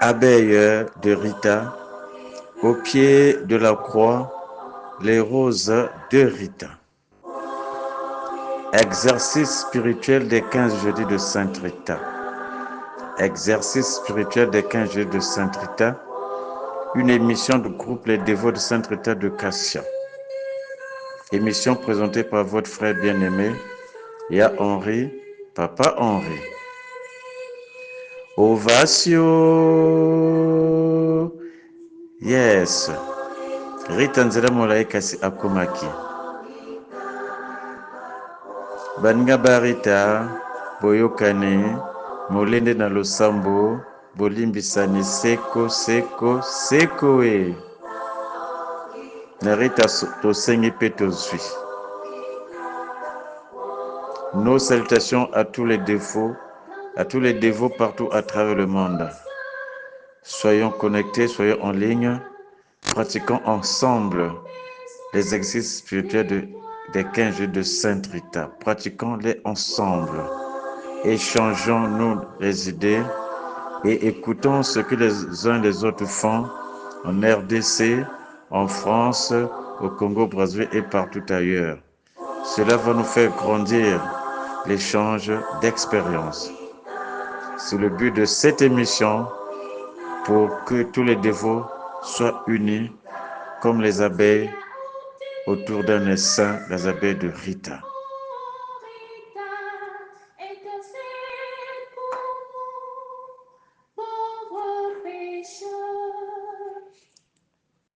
abeille de Rita, au pied de la croix, les roses de Rita. Exercice spirituel des 15 jeudis de Sainte Rita. Exercice spirituel des 15 jeudis de Sainte Rita. Une émission du groupe Les Dévots de Sainte Rita de Cassia. Émission présentée par votre frère bien-aimé, Ya Henri, Papa Henri. Ovation. Yes. Rita nzela molayi kasi akomaki. Baninga ba Rita, boyokani, molende na losambo, bolimbisani seko, seko, seko e. Na Rita tosengi pe tozwi. Nos salutations à tous les dévots partout à travers le monde. Soyons connectés, soyons en ligne, pratiquons ensemble les exercices spirituels des 15 jours de Sainte Rita. Pratiquons-les ensemble. Échangeons-nous les idées et écoutons ce que les uns les autres font en RDC, en France, au Congo-Brazzaville et partout ailleurs. Cela va nous faire grandir l'échange d'expériences. C'est le but de cette émission pour que tous les dévots soient unis comme les abeilles autour d'un essaim, les abeilles de Rita.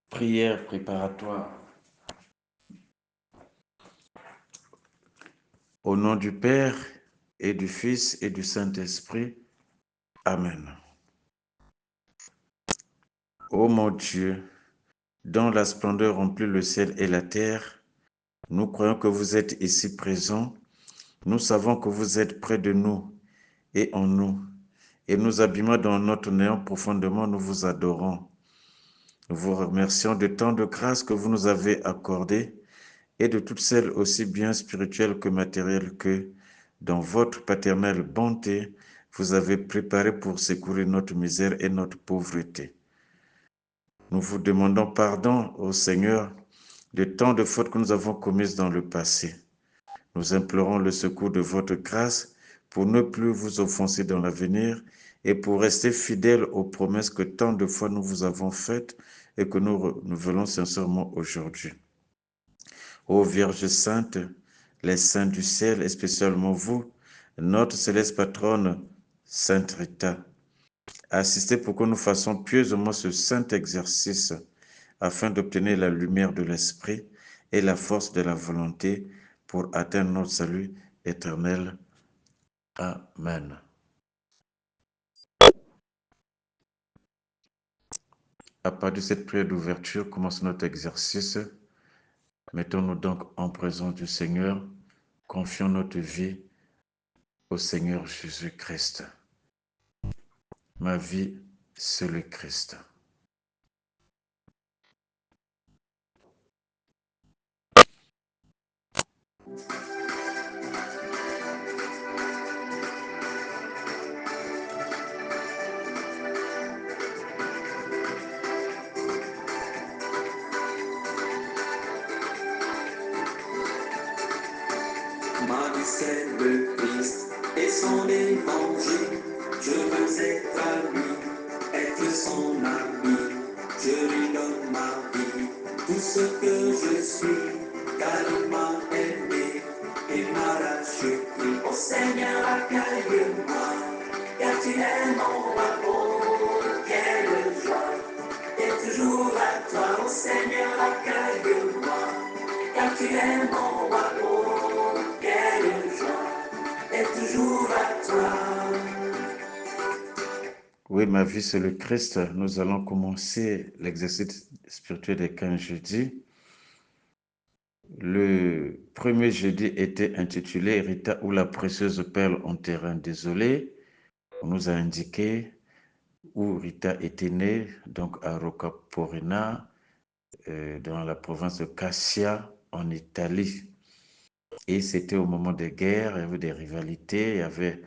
Prière préparatoire. Au nom du Père et du Fils et du Saint-Esprit. Amen. Ô mon Dieu, dont la splendeur remplit le ciel et la terre, nous croyons que vous êtes ici présents. Nous savons que vous êtes près de nous et en nous. Et nous abîmons dans notre néant profondément, nous vous adorons. Nous vous remercions de tant de grâces que vous nous avez accordées et de toutes celles aussi bien spirituelles que matérielles que, dans votre paternelle bonté, vous avez préparé pour secourir notre misère et notre pauvreté. Nous vous demandons pardon, ô Seigneur, de tant de fautes que nous avons commises dans le passé. Nous implorons le secours de votre grâce pour ne plus vous offenser dans l'avenir et pour rester fidèles aux promesses que tant de fois nous vous avons faites et que nous renouvelons sincèrement aujourd'hui. Ô Vierge Sainte, les saints du ciel, et spécialement vous, notre céleste patronne, Sainte Rita, assistez pour que nous fassions pieusement ce saint exercice afin d'obtenir la lumière de l'Esprit et la force de la volonté pour atteindre notre salut éternel. Amen. À partir de cette prière d'ouverture, commence notre exercice. Mettons-nous donc en présence du Seigneur. Confions notre vie au Seigneur Jésus-Christ. Ma vie, c'est le Christ. Ma vie c'est le Christ et son évangile. Je veux être à lui, être son ami. Je lui donne ma vie, tout ce que je suis, car il m'a aimé et m'a racheté. Ô Seigneur, accueille-moi, car tu es mon amour. Quelle joie, et toujours à toi. Ô Seigneur, accueille-moi, car tu es mon amour. Quelle joie, et toujours à toi. Oui, ma vie, c'est le Christ. Nous allons commencer l'exercice spirituel des 15 jeudis. Le premier jeudi était intitulé Rita ou la précieuse perle en terrain désolé. On nous a indiqué où Rita était née, donc à Roccaporina, dans la province de Cassia, en Italie. Et c'était au moment des guerres, il y avait des rivalités, il y avait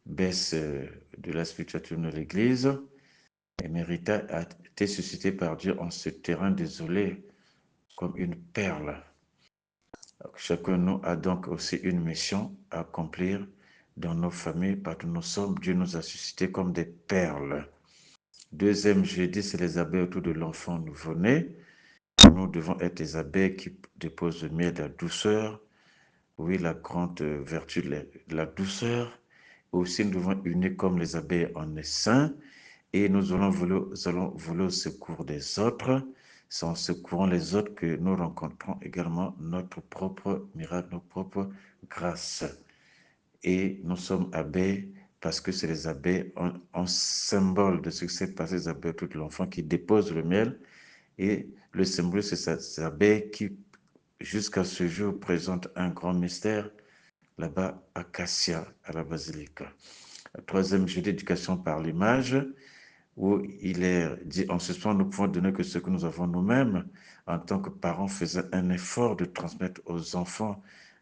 baisse de la spiritualité de l'Église. Et Rita a été suscitée par Dieu en ce terrain désolé comme une perle. Chacun de nous a donc aussi une mission à accomplir dans nos familles, partout où nous sommes. Dieu nous a suscités comme des perles. Deuxième jeudi, c'est les abeilles autour de l'enfant nouveau-né. Nous devons être des abeilles qui déposent le miel de la douceur. Oui, la grande vertu de la douceur. Aussi, nous devons unir comme les abeilles en essaim. Et nous allons voler au secours des autres. C'est en secourant les autres que nous rencontrons également notre propre miracle, notre propre grâce. Et nous sommes abeilles parce que c'est les abeilles en symbole de ce qui s'est passé, les abeilles tout l'enfant qui déposent le miel. Et le symbole, c'est ces abeilles qui, jusqu'à ce jour, présentent un grand mystère là-bas à Cassia, à la basilique. Le troisième jeu d'éducation par l'image, où il est dit en suspens, nous pouvons donner que ce que nous avons nous-mêmes, en tant que parents, faisant un effort de transmettre aux enfants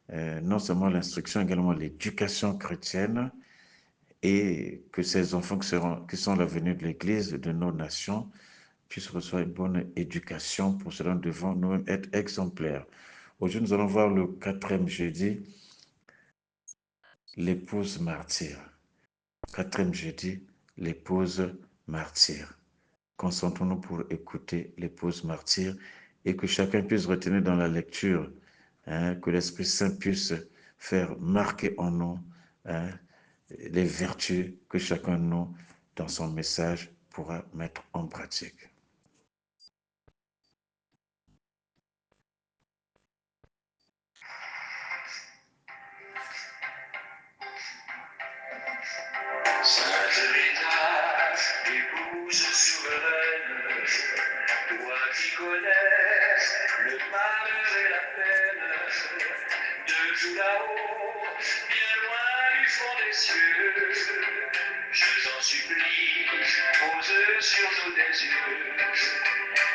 non seulement l'instruction, également l'éducation chrétienne, et que ces enfants qui sont l'avenir de l'Église, de nos nations, puissent recevoir une bonne éducation. Pour cela, nous devons nous-mêmes être exemplaires. Aujourd'hui, nous allons voir le quatrième jeudi, l'épouse martyre. Quatrième jeudi, l'épouse martyre. Concentrons-nous pour écouter l'épouse martyre et que chacun puisse retenir dans la lecture, que l'Esprit Saint puisse faire marquer en nous les vertus que chacun de nous, dans son message, pourra mettre en pratique. Sainte Rita, épouse souveraine, toi qui connais le malheur et la peine, de tout là-haut, bien loin du fond des cieux, je t'en supplie, pose sur nous des yeux.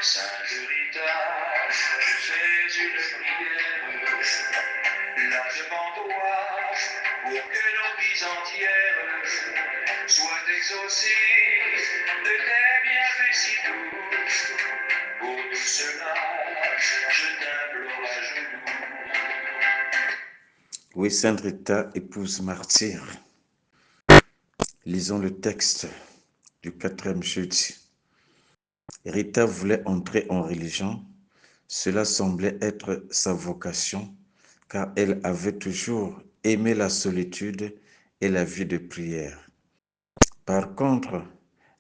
Sainte Rita, je fais une prière, là devant toi, pour que nos vies entières soient exaucées de tes bienfaits si doux. Pour tout cela, je t'implore à genoux. Oui, Sainte Rita, épouse martyre. Lisons le texte du quatrième jeudi. Rita voulait entrer en religion. Cela semblait être sa vocation, car elle avait toujours aimé la solitude et la vie de prière. Par contre,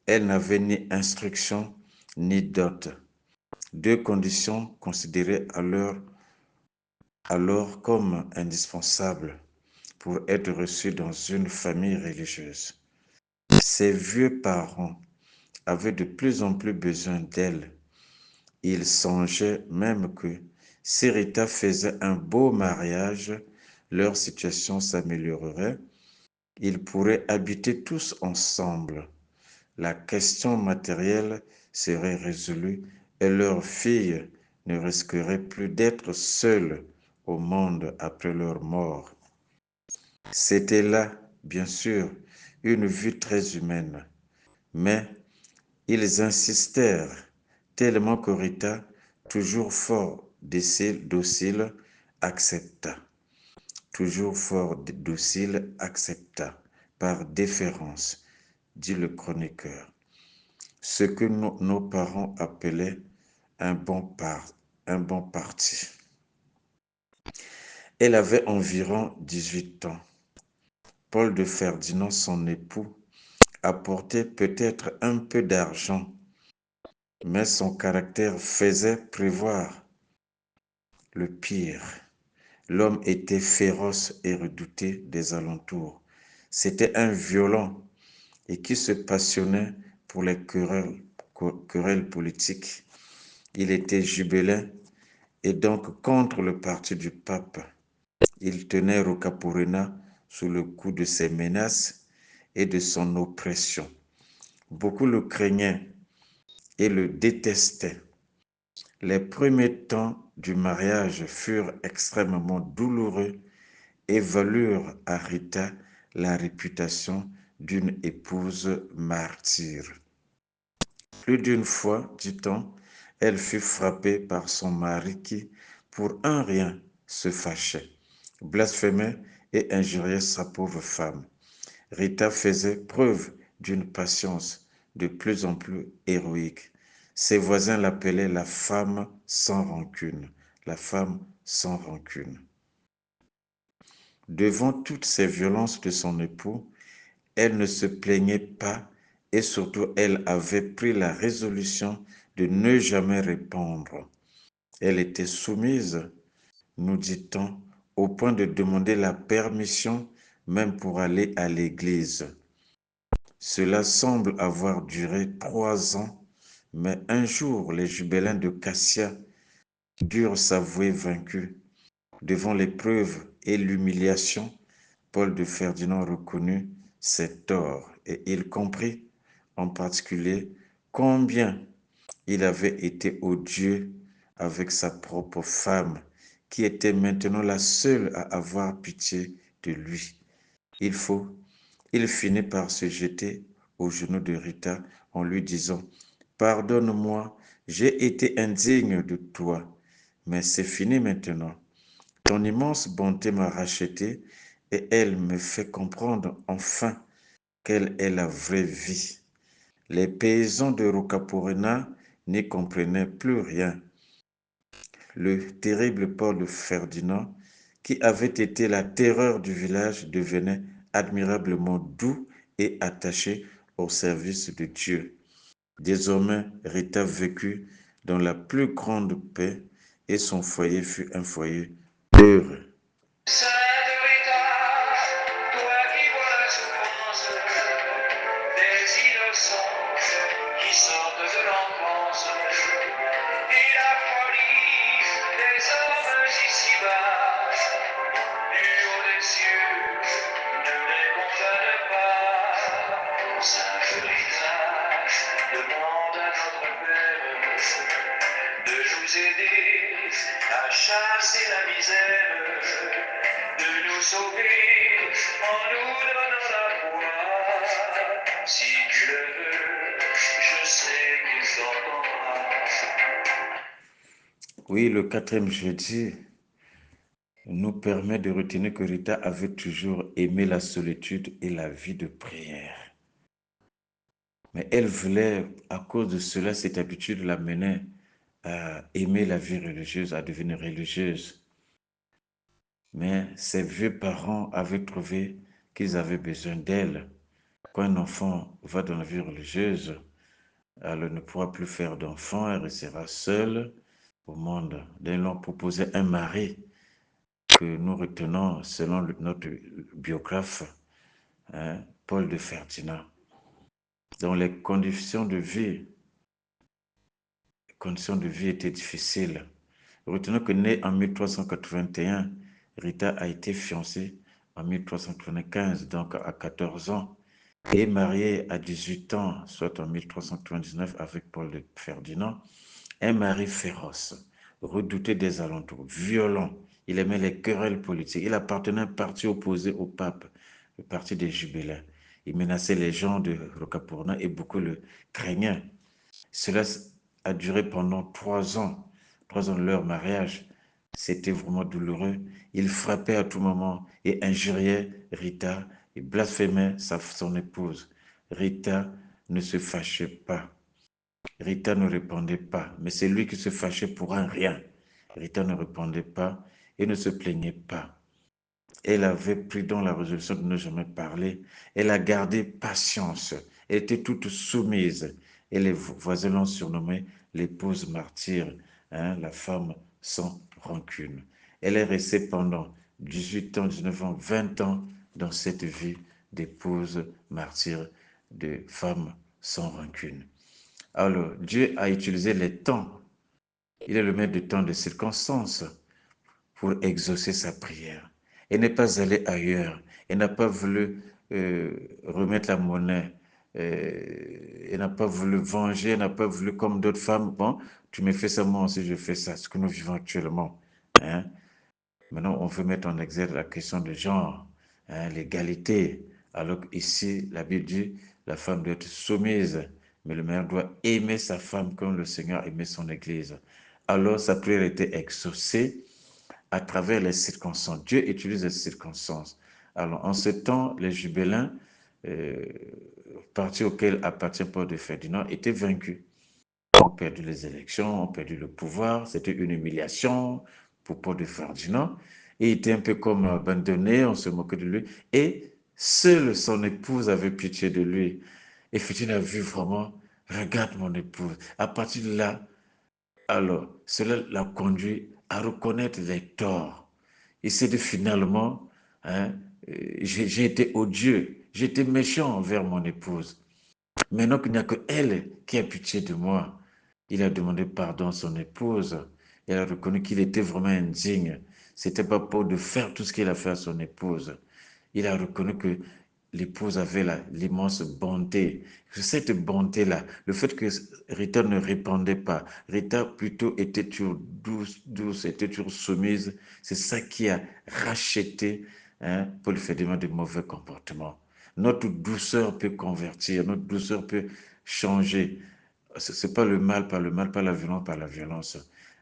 elle n'avait ni instruction ni dot, deux conditions considérées alors comme indispensables pour être reçue dans une famille religieuse. Ses vieux parents avaient de plus en plus besoin d'elle. Il songeait même que si Rita faisait un beau mariage, leur situation s'améliorerait. Ils pourraient habiter tous ensemble. La question matérielle serait résolue et leur fille ne risquerait plus d'être seule au monde après leur mort. C'était là, bien sûr, une vue très humaine, mais ils insistèrent tellement que Rita, toujours fort docile, accepta. Toujours fort docile, accepta, par déférence, dit le chroniqueur. Ce que nos parents appelaient un bon parti. Elle avait environ 18 ans. Paul de Ferdinand, son époux, apportait peut-être un peu d'argent, mais son caractère faisait prévoir le pire. L'homme était féroce et redouté des alentours. C'était un violent et qui se passionnait pour les querelles politiques. Il était gibelin et donc contre le parti du pape. Il tenait Roccaporena sous le coup de ses menaces et de son oppression. Beaucoup le craignaient et le détestaient. Les premiers temps du mariage furent extrêmement douloureux et valurent à Rita la réputation d'une épouse martyre. Plus d'une fois, dit-on, elle fut frappée par son mari qui, pour un rien, se fâchait, blasphémait et injuriait sa pauvre femme. Rita faisait preuve d'une patience de plus en plus héroïque. Ses voisins l'appelaient la femme sans rancune, la femme sans rancune. Devant toutes ces violences de son époux, elle ne se plaignait pas et surtout elle avait pris la résolution de ne jamais répondre. Elle était soumise, nous dit-on, au point de demander la permission même pour aller à l'église. Cela semble avoir duré 3 ans, mais un jour les Gibelins de Cassia durent s'avouer vaincus. Devant l'épreuve et l'humiliation, Paul de Ferdinand reconnut ses torts et il comprit en particulier combien il avait été odieux avec sa propre femme, qui était maintenant la seule à avoir pitié de lui. Il finit par se jeter aux genoux de Rita en lui disant « Pardonne-moi, j'ai été indigne de toi, mais c'est fini maintenant. Ton immense bonté m'a racheté et elle me fait comprendre enfin quelle est la vraie vie. » Les paysans de Rocaporena n'y comprenaient plus rien. Le terrible Paul de Ferdinand, qui avait été la terreur du village, devenait admirablement doux et attaché au service de Dieu. Désormais, Rita vécut dans la plus grande paix et son foyer fut un foyer heureux. Sainte Rita, toi qui vois la souffrance des innocents qui sortent de l'enfance et la folie des hommes ici-bas, du haut des cieux, ne les condamne pas. Sainte Rita, demande à notre Père de nous aider à chasser la misère, de nous sauver en nous donnant la foi. Si tu le veux, je sais qu'il t'entendra. Oui, le quatrième jeudi nous permet de retenir que Rita avait toujours aimé la solitude et la vie de prière. Mais elle voulait, à cause de cela, cette habitude l'amenait à aimer la vie religieuse, à devenir religieuse. Mais ses vieux parents avaient trouvé qu'ils avaient besoin d'elle. Quand un enfant va dans la vie religieuse, elle ne pourra plus faire d'enfant, elle restera seule au monde. Ils leur proposé un mari que nous retenons selon notre biographe, hein, Paul de Ferdinand, dont les conditions de vie étaient difficiles. Retenons que née en 1381, Rita a été fiancée en 1395, donc à 14 ans, et mariée à 18 ans, soit en 1399 avec Paul de Ferdinand, un mari féroce, redouté des alentours, violent. Il aimait les querelles politiques. Il appartenait à un parti opposé au pape, le parti des Gibelins. Il menaçait les gens de Rocaporena et beaucoup le craignaient. Cela a duré pendant 3 ans, 3 ans de leur mariage. C'était vraiment douloureux. Il frappait à tout moment et injuriait Rita et blasphémait son épouse. Rita ne se fâchait pas. Rita ne répondait pas, mais c'est lui qui se fâchait pour un rien. Rita ne répondait pas et ne se plaignait pas. Elle avait pris donc la résolution de ne jamais parler. Elle a gardé patience. Elle était toute soumise. Et les voisins l'ont surnommée l'épouse martyre, hein, la femme sans rancune. Elle est restée pendant 18 ans, 19 ans, 20 ans dans cette vie d'épouse martyre, de femme sans rancune. Alors, Dieu a utilisé les temps. Il est le maître du temps, des circonstances pour exaucer sa prière. Elle n'est pas allée ailleurs. Elle n'a pas voulu remettre la monnaie. Elle n'a pas voulu venger. Elle n'a pas voulu, comme d'autres femmes, bon, tu me fais ça, moi aussi je fais ça, ce que nous vivons actuellement. Hein? Maintenant, on veut mettre en exergue la question de genre, hein, l'égalité. Alors qu'ici, la Bible dit, la femme doit être soumise. mais le mari doit aimer sa femme comme le Seigneur aimait son Église. Alors sa prière était exaucée à travers les circonstances. Dieu utilise les circonstances. Alors en ce temps, les Gibéliens, euh, parti auquel appartient Paul de Ferdinand, étaient vaincus. Ont perdu les élections, ont perdu le pouvoir. C'était une humiliation pour Paul de Ferdinand. Il était un peu comme abandonné, on se moquait de lui. Et seule son épouse avait pitié de lui. Et Ferdinand a vu vraiment, regarde mon épouse. À partir de là, alors, cela l'a conduit à reconnaître les torts. Il s'est dit finalement, hein, j'ai été odieux, j'ai été méchant envers mon épouse. Maintenant qu'il n'y a que elle qui a pitié de moi, il a demandé pardon à son épouse. Il a reconnu qu'il était vraiment indigne. C'était pas pour de faire tout ce qu'il a fait à son épouse. Il a reconnu que l'épouse avait l'immense bonté. Cette bonté-là, le fait que Rita ne répondait pas, Rita plutôt était toujours douce, était toujours soumise, c'est ça qui a racheté, hein, Paul Ferdinand de mauvais comportements. Notre douceur peut convertir, notre douceur peut changer. Ce n'est pas le mal par le mal, pas la violence par la violence.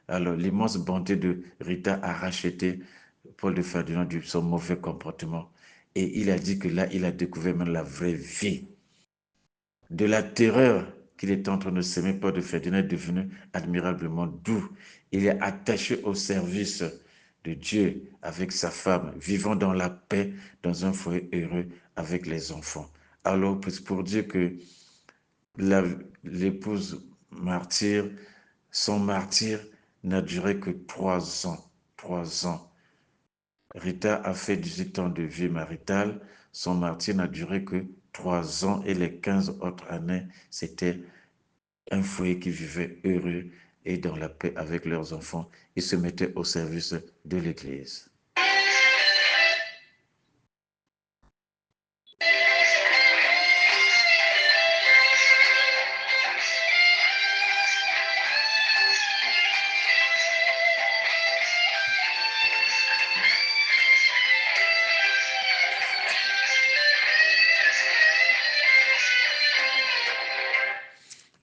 Alors, l'immense bonté de Rita a racheté Paul de Ferdinand de son mauvais comportement. Et il a dit que là, il a découvert même la vraie vie. De la terreur qu'il est en train de s'aimer, Paul de Ferdinand est devenu admirablement doux. Il est attaché au service de Dieu avec sa femme, vivant dans la paix, dans un foyer heureux avec les enfants. Alors, pour dire que l'épouse martyre, son martyr n'a duré que 3 ans. 3 ans. Rita a fait 18 ans de vie maritale. Son martyr n'a duré que 3 ans et les 15 autres années, c'était un foyer qui vivait heureux et dans la paix avec leurs enfants. Ils se mettaient au service de l'Église.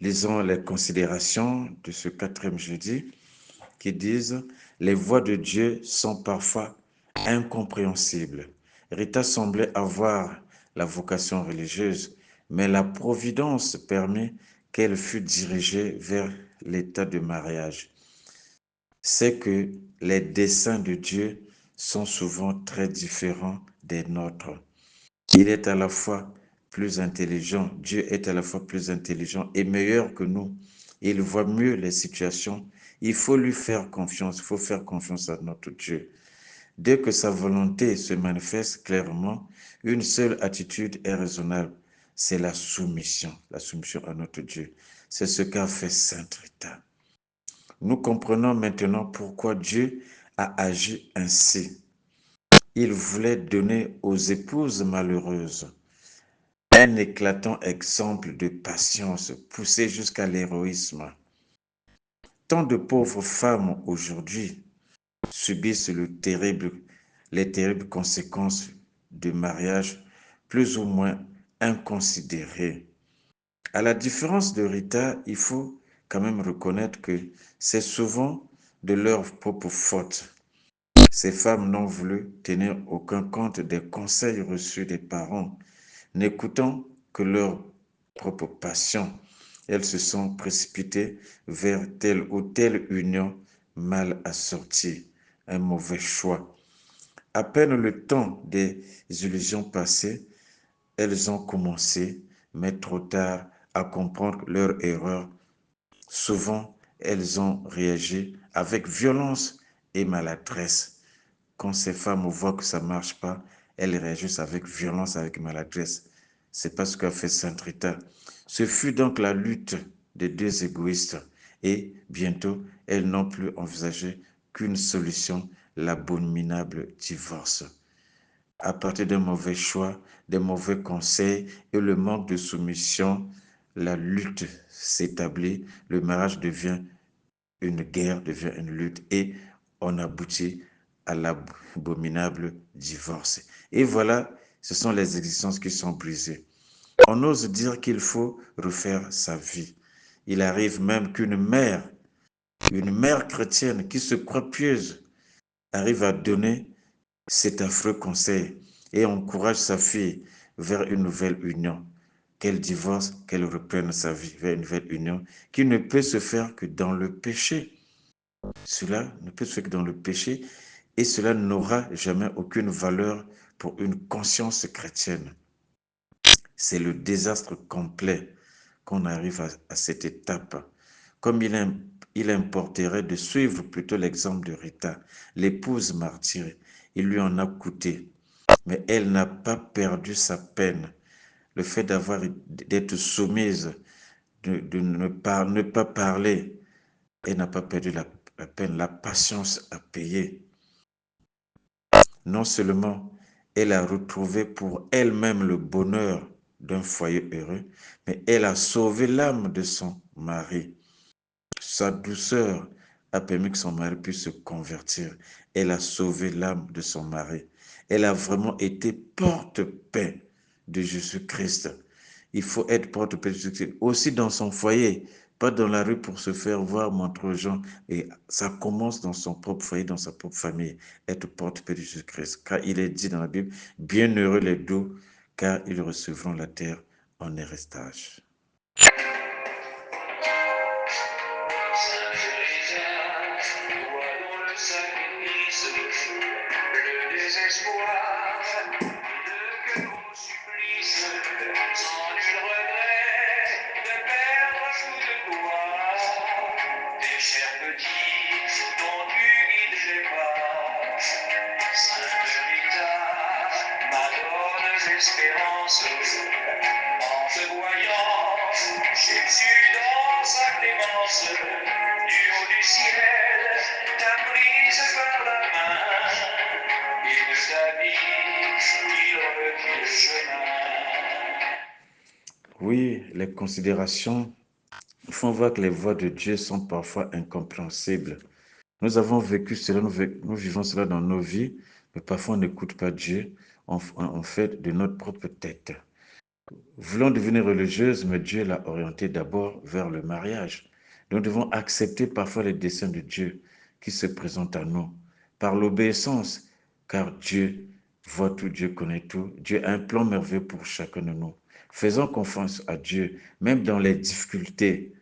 Lisons les considérations de ce 4e jeudi qui disent « Les voies de Dieu sont parfois incompréhensibles. » Rita semblait avoir la vocation religieuse, mais la providence permet qu'elle fût dirigée vers l'état de mariage. C'est que les desseins de Dieu sont souvent très différents des nôtres. Il est à la fois plus intelligent, Dieu est à la fois plus intelligent et meilleur que nous. Il voit mieux les situations. Il faut lui faire confiance, il faut faire confiance à notre Dieu. Dès que sa volonté se manifeste clairement, une seule attitude est raisonnable, c'est la soumission à notre Dieu. C'est ce qu'a fait Sainte Rita. Nous comprenons maintenant pourquoi Dieu a agi ainsi. Il voulait donner aux épouses malheureuses un éclatant exemple de patience poussé jusqu'à l'héroïsme. Tant de pauvres femmes aujourd'hui subissent les terribles conséquences de mariages plus ou moins inconsidérés. À la différence de Rita, il faut quand même reconnaître que c'est souvent de leur propre faute. Ces femmes n'ont voulu tenir aucun compte des conseils reçus des parents, n'écoutant que leur propre passion. Elles se sont précipitées vers telle ou telle union mal assortie, un mauvais choix. À peine le temps des illusions passées, elles ont commencé, mais trop tard, à comprendre leur erreur. Souvent, elles ont réagi avec violence et maladresse. Quand ces femmes voient que ça ne marche pas, elles réagissent avec violence, avec maladresse. C'est pas ce qu'a fait Sainte Rita. Ce fut donc la lutte des deux égoïstes. Et bientôt, elles n'ont plus envisagé qu'une solution, l'abominable divorce. À partir d'un mauvais choix, des mauvais conseils et le manque de soumission, la lutte s'établit, le mariage devient une guerre, devient une lutte et on aboutit à l'abominable divorce. Et voilà, ce sont les existences qui sont brisées. On ose dire qu'il faut refaire sa vie. Il arrive même qu'une mère chrétienne qui se croit pieuse, arrive à donner cet affreux conseil et encourage sa fille vers une nouvelle union. Qu'elle divorce, qu'elle reprenne sa vie vers une nouvelle union qui ne peut se faire que dans le péché. Cela ne peut se faire que dans le péché et cela n'aura jamais aucune valeur pour une conscience chrétienne. C'est le désastre complet qu'on arrive à cette étape. Comme il importerait de suivre plutôt l'exemple de Rita, l'épouse martyre. Il lui en a coûté, mais elle n'a pas perdu sa peine. Le fait d'être soumise, de ne pas parler, elle n'a pas perdu la peine, la patience à payer. Non seulement elle a retrouvé pour elle-même le bonheur d'un foyer heureux, mais elle a sauvé l'âme de son mari. Sa douceur a permis que son mari puisse se convertir. Elle a sauvé l'âme de son mari. Elle a vraiment été porte-paix de Jésus-Christ. Il faut être porte-paix de Jésus-Christ aussi dans son foyer, pas dans la rue pour se faire voir, montrer aux gens. Et ça commence dans son propre foyer, dans sa propre famille, être porte-paix de Jésus-Christ. Car il est dit dans la Bible, bienheureux les doux, car ils recevront la terre en héritage. Le désespoir et de que gros supplices, sans nul regret de perdre tout de toi, tes chers petits dont tu guides les pas. Sainte Rita, m'adonne l'espérance, en te voyant, Jésus dans sa clémence, du haut du ciel, t'a prise par la main, et de ta vie, il reprit le chemin. Oui, les considérations font voir que les voies de Dieu sont parfois incompréhensibles. Nous avons vécu cela, nous vivons cela dans nos vies, mais parfois on n'écoute pas Dieu, on fait de notre propre tête. Voulant devenir religieuse, mais Dieu l'a orienté d'abord vers le mariage. Nous devons accepter parfois les desseins de Dieu qui se présentent à nous par l'obéissance, car Dieu voit tout, Dieu connaît tout. Dieu a un plan merveilleux pour chacun de nous. Faisons confiance à Dieu, même dans les difficultés,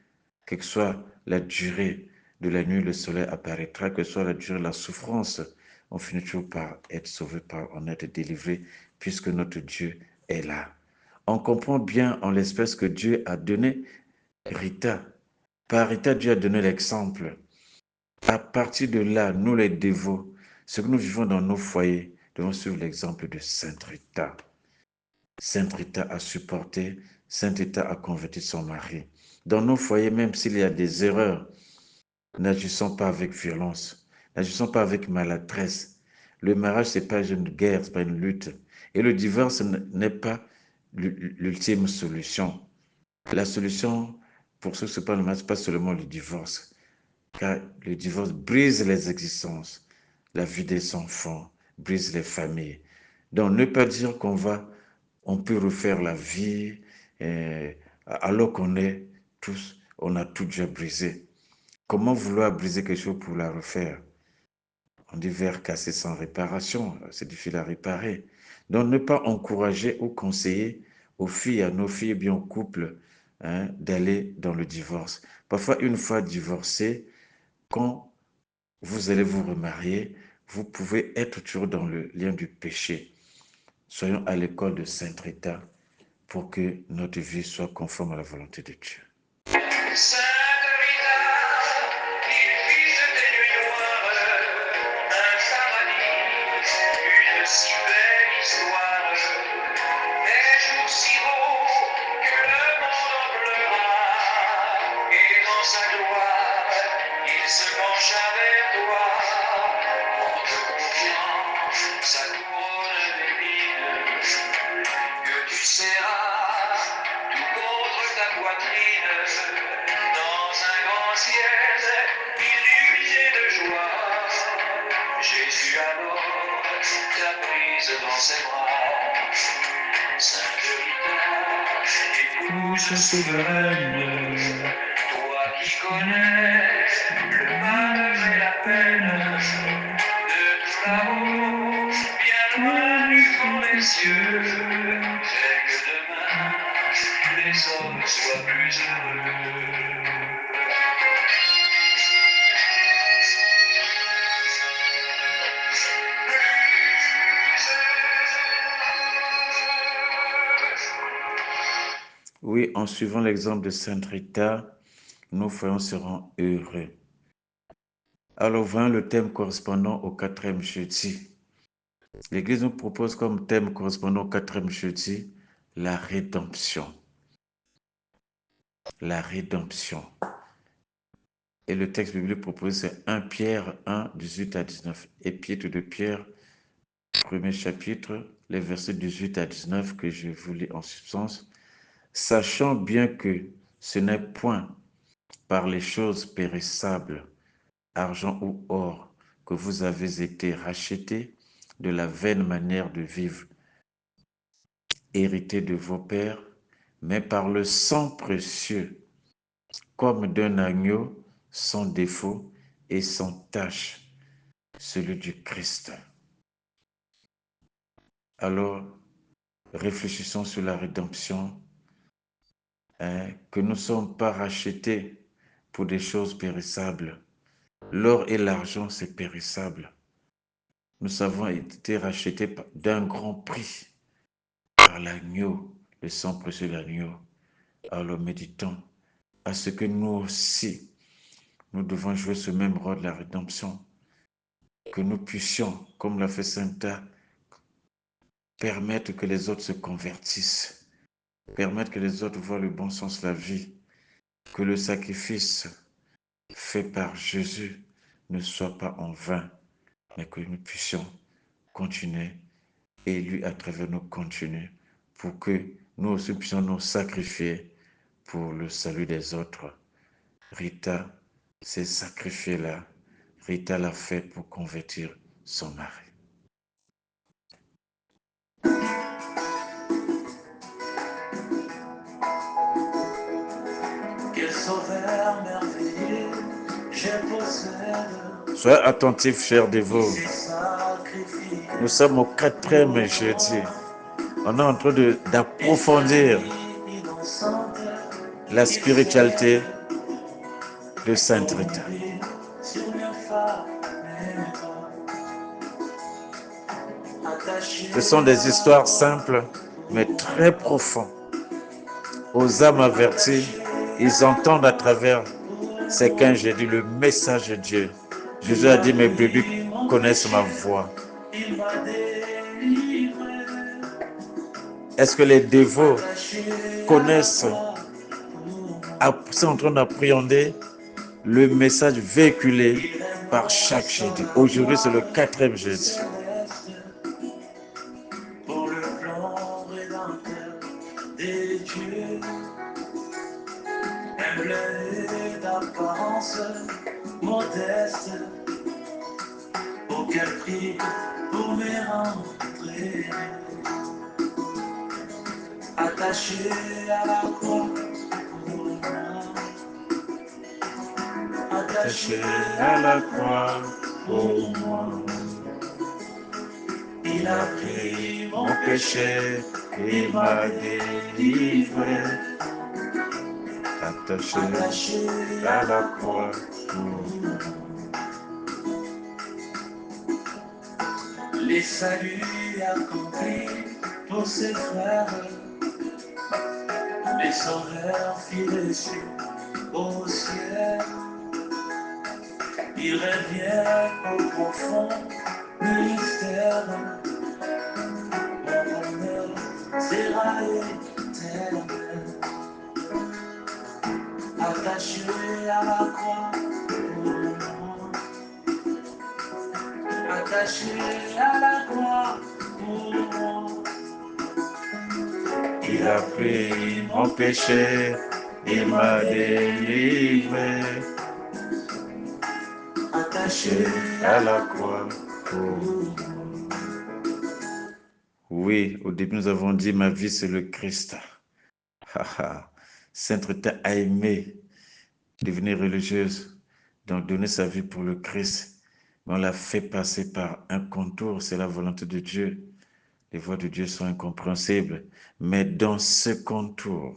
quelle que soit la durée de la nuit, le soleil apparaîtra, que ce soit la durée de la souffrance, on finit toujours par être sauvé, par en être délivré, puisque notre Dieu est là. On comprend bien en l'espèce que Dieu a donné Rita. Par Rita, Dieu a donné l'exemple. À partir de là, nous les dévots, ce que nous vivons dans nos foyers, devons suivre l'exemple de Sainte Rita. Sainte Rita a supporté, Sainte Rita a converti son mari. Dans nos foyers, même s'il y a des erreurs, n'agissons pas avec violence, n'agissons pas avec maladresse. Le mariage, ce n'est pas une guerre, ce n'est pas une lutte. Et le divorce n'est pas l'ultime solution. La solution pour ceux qui se parlent de mariage, ce n'est pas seulement le divorce, car le divorce brise les existences, la vie des enfants, brise les familles. Donc, ne pas dire on peut refaire la vie, alors on a tout déjà brisé. Comment vouloir briser quelque chose pour la refaire? On dit verre cassé sans réparation, c'est difficile à réparer. Donc, ne pas encourager ou conseiller aux filles, à nos filles, bien au couple, d'aller dans le divorce. Parfois, une fois divorcé, quand vous allez vous remarier, vous pouvez être toujours dans le lien du péché. Soyons à l'école de Sainte Rita pour que notre vie soit conforme à la volonté de Dieu. Sainte Rita, qu'il fils des nuits noires, un paradis, une si belle histoire, des jours si beaux que le monde en pleura, et dans sa gloire, il se pencha vers toi, en te confiant sa couronne d'épines, que tu serras tout contre ta poitrine, dans un grand ciel illuminé de joie. Jésus alors t'a prise dans ses bras. Sainte Rita, douce souveraine, toi qui connais le mal et la peine, de tout là-haut, bien loin du fond des cieux, fais que demain les hommes soient plus heureux. Oui, en suivant l'exemple de Sainte Rita, nos frères seront heureux. Alors, voyons le thème correspondant au 4e jeudi. L'Église nous propose comme thème correspondant au 4e jeudi la rédemption. La rédemption. Et le texte biblique proposé, c'est 1 Pierre 1, 18 à 19. Épître de Pierre, premier chapitre, les versets 18 à 19 que je vous lis en substance. Sachant bien que ce n'est point par les choses périssables, argent ou or, que vous avez été rachetés de la vaine manière de vivre, hérité de vos pères, mais par le sang précieux, comme d'un agneau sans défaut et sans tache, celui du Christ. Alors, réfléchissons sur la rédemption, que nous ne sommes pas rachetés pour des choses périssables. L'or et l'argent, c'est périssable. Nous avons été rachetés d'un grand prix par l'agneau, le sang précieux de l'agneau. Alors méditons à ce que nous aussi, nous devons jouer ce même rôle de la rédemption, que nous puissions, comme l'a fait Sainte, permettre que les autres se convertissent, permettre que les autres voient le bon sens de la vie, que le sacrifice fait par Jésus ne soit pas en vain, mais que nous puissions continuer et lui, à travers nous, continuer pour que nous aussi puissions nous sacrifier pour le salut des autres. Rita s'est sacrifiée là. Rita l'a fait pour convertir son mari. Quel sauveur merveilleux, je possède. Soyez attentifs, chers dévots. Ses sacrifices. Nous sommes au 4e jeudi. On est en train d'approfondir la spiritualité de Sainte Rita. Ce sont des histoires simples, mais très profondes. Aux âmes averties, ils entendent à travers ces 15 jeudis le message de Dieu. Jésus a dit, mes brebis connaissent ma voix. Est-ce que les dévots connaissent, sont en train d'appréhender le message véhiculé par chaque jeudi? Aujourd'hui, c'est le 4e jeudi. Pour le plan rédempteur des dieux, humble et d'apparence modeste, auquel prix pour mes rentrer, attaché à la croix pour moi, attaché à la croix pour moi. Il a pris mon péché, il m'a délivré, Attaché attaché à la croix. les saluts accomplis pour ses frères, les sauveurs filés au ciel. Il revient au profond mystère, mon bonheur sera éternel, attaché à la croix pour moi, attaché à la croix pour moi. Il a pris mon péché, il m'a délivré, Attaché à la croix. Oui, au début nous avons dit ma vie c'est le Christ. Sainte Rita a aimé devenir religieuse, donc donner sa vie pour le Christ. Mais on l'a fait passer par un contour, c'est la volonté de Dieu. Les voies de Dieu sont incompréhensibles. Mais dans ce contour,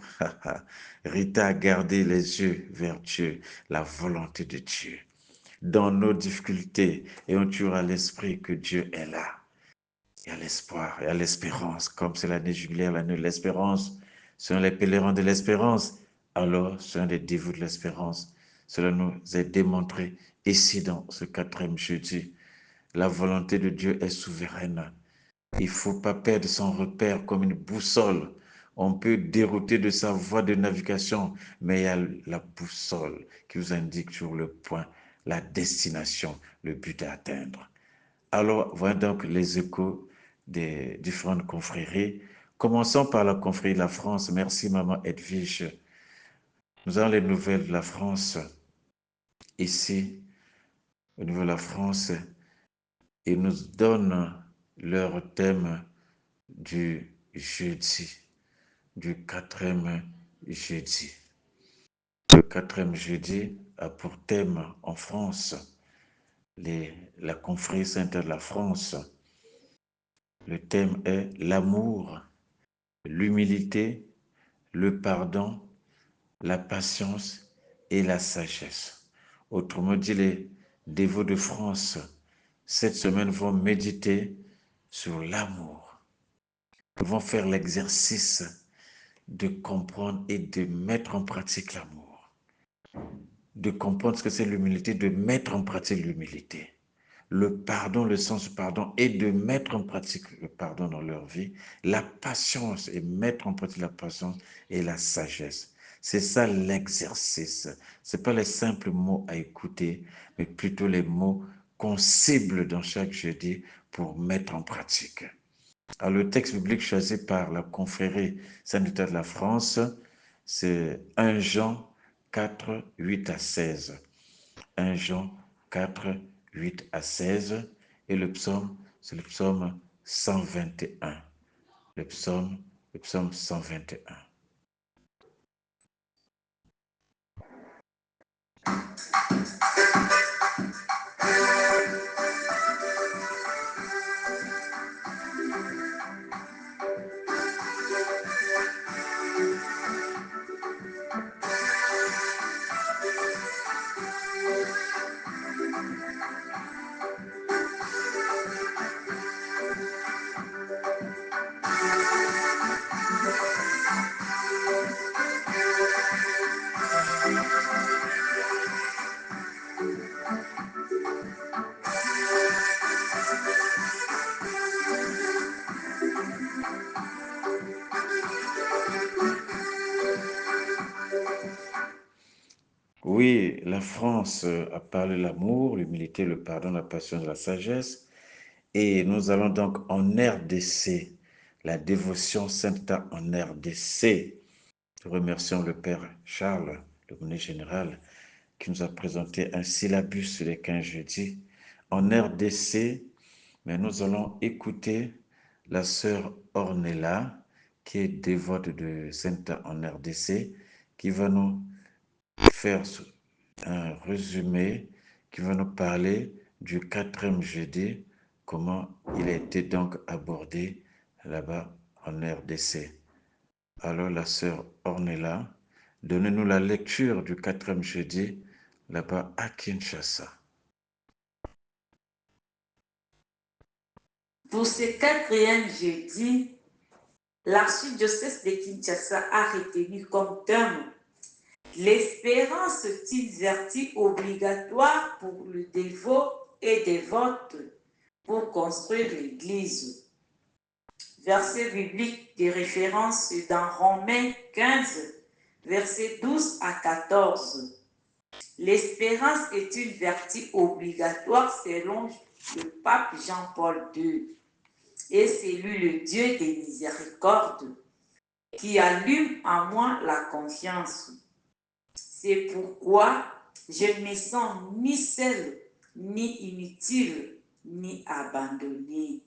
Rita a gardé les yeux vers Dieu, la volonté de Dieu. Dans nos difficultés, et on tuera l'esprit que Dieu est là. Il y a l'espoir, il y a l'espérance. Comme c'est l'année jubilaire, l'année de l'espérance. Ce sont les pèlerins de l'espérance. Alors, ce sont les dévots de l'espérance. Cela nous est démontré ici dans ce 4e jeudi. La volonté de Dieu est souveraine. Il ne faut pas perdre son repère comme une boussole. On peut dérouter de sa voie de navigation, mais il y a la boussole qui vous indique sur le point, la destination, le but à atteindre. Alors, voyons donc les échos des différentes confréries. Commençons par la confrérie de la France. Merci, Maman Edwige. Nous avons les nouvelles de la France ici, au niveau de la France. Ils nous donnent leur thème du jeudi, du 4e jeudi. Le 4e jeudi a pour thème en France la confrérie sainte de la France. Le thème est l'amour, l'humilité, le pardon, la patience et la sagesse. Autrement dit, les dévots de France, cette semaine, vont méditer sur l'amour. Ils vont faire l'exercice de comprendre et de mettre en pratique l'amour. De comprendre ce que c'est l'humilité, de mettre en pratique l'humilité. Le pardon, le sens du pardon, et de mettre en pratique le pardon dans leur vie. La patience, et mettre en pratique la patience et la sagesse. C'est ça l'exercice. Ce n'est pas les simples mots à écouter, mais plutôt les mots qu'on cible dans chaque jeudi pour mettre en pratique. Alors, le texte biblique choisi par la confrérie Saint-État de la France, c'est 1 Jean 4, 8 à 16. 1 Jean 4, 8 à 16. Et le psaume, c'est le psaume 121. Le psaume 121. Oui, la France a parlé de l'amour, l'humilité, le pardon, la passion, la sagesse. Et nous allons donc en RDC, la dévotion sainte en RDC. Nous remercions le Père Charles, le monnaie général, qui nous a présenté un syllabus sur les 15 jeudis. En RDC, mais nous allons écouter la sœur Ornella, qui est dévote de Sainte en RDC, qui va nous faire un résumé, qui va nous parler du 4e jeudi, comment il a été donc abordé là-bas en RDC. Alors la sœur Ornella, donnez-nous la lecture du 4e jeudi là-bas à Kinshasa. Pour ce 4e jeudi, l'archidiocèse de Kinshasa a retenu comme thème l'espérance est une vertu obligatoire pour le dévot et dévote pour construire l'Église. Verset biblique de référence dans Romains 15, versets 12 à 14. L'espérance est une vertu obligatoire selon le pape Jean-Paul II. Et c'est lui le Dieu des miséricordes qui allume en moi la confiance. C'est pourquoi je ne me sens ni seul, ni inutile, ni abandonné,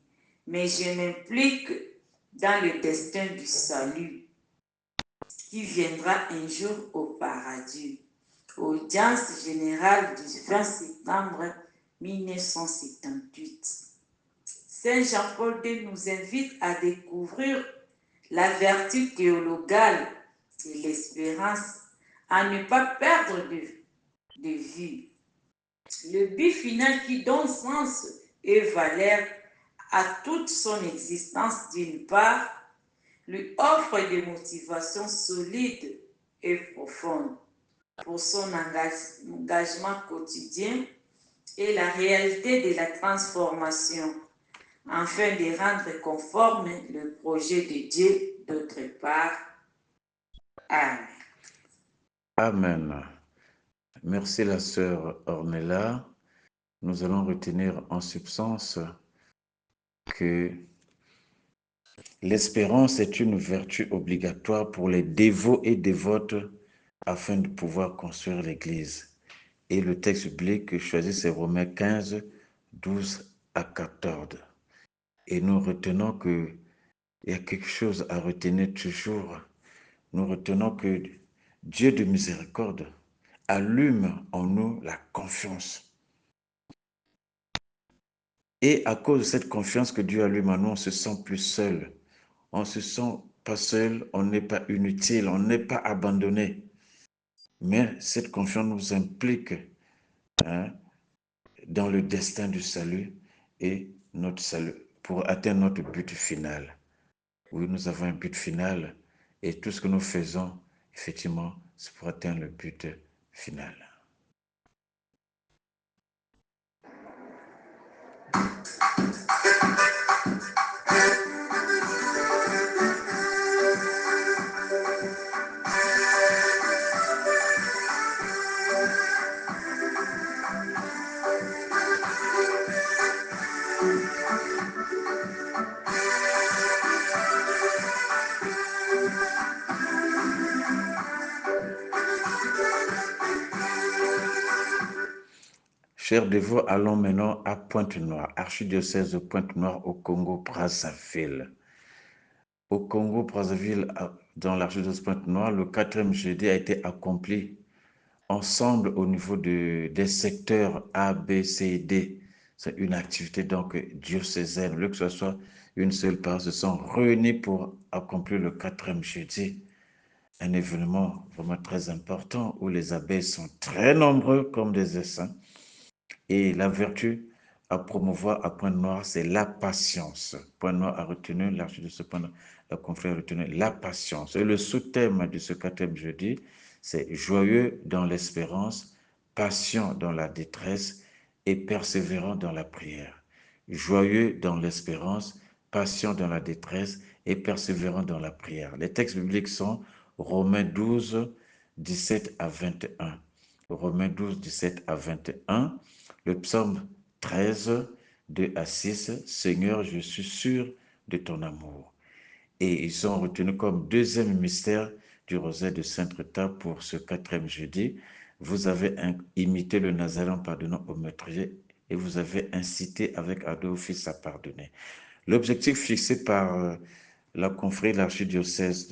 mais je m'implique dans le destin du salut. qui viendra un jour au paradis. Audience générale du 20 septembre 1978. Saint Jean-Paul II nous invite à découvrir la vertu théologale de l'espérance, à ne pas perdre de vue le but final qui donne sens et valeur à toute son existence d'une part, lui offre des motivations solides et profondes pour son engagement quotidien et la réalité de la transformation, afin de rendre conforme le projet de Dieu d'autre part. Amen. Amen. Merci la sœur Ornella. Nous allons retenir en substance que l'espérance est une vertu obligatoire pour les dévots et dévotes afin de pouvoir construire l'Église. Et le texte biblique choisi, c'est Romains 15, 12 à 14. Et nous retenons qu'il y a quelque chose à retenir toujours. Nous retenons que Dieu de miséricorde allume en nous la confiance. Et à cause de cette confiance que Dieu allume en nous, on ne se sent plus seul. On ne se sent pas seul, on n'est pas inutile, on n'est pas abandonné. Mais cette confiance nous implique dans le destin du salut et notre salut pour atteindre notre but final. Oui, nous avons un but final et tout ce que nous faisons, effectivement, c'est pour atteindre le but final. Chers dévots, allons maintenant à Pointe-Noire, archidiocèse de Pointe-Noire au Congo-Brazzaville. Au Congo-Brazzaville, dans l'archidiocèse de Pointe-Noire, le 4e jeudi a été accompli ensemble au niveau des secteurs A, B, C et D. C'est une activité donc diocésaine. Au lieu que ce soit une seule paroisse, se sont réunis pour accomplir le 4e jeudi. Un événement vraiment très important où les abbés sont très nombreux comme des essaims. Et la vertu à promouvoir à Pointe-Noire, c'est la patience. Pointe-Noire a retenu, l'archidiocèse de Pointe-Noire, la confrère a retenu la patience. Et le sous-thème de ce 4e jeudi, c'est joyeux dans l'espérance, patient dans la détresse et persévérant dans la prière. Joyeux dans l'espérance, patient dans la détresse et persévérant dans la prière. Les textes bibliques sont Romains 12, 17 à 21. Romains 12, 17 à 21. Le psaume 13, 2 à 6, Seigneur, je suis sûr de ton amour. Et ils sont retenus comme deuxième mystère du rosaire de Sainte-Rita pour ce 4e jeudi. Vous avez imité le Nazaréen en pardonnant au meurtrier et vous avez incité avec ardeur au Fils à pardonner. L'objectif fixé par la confrérie de l'archidiocèse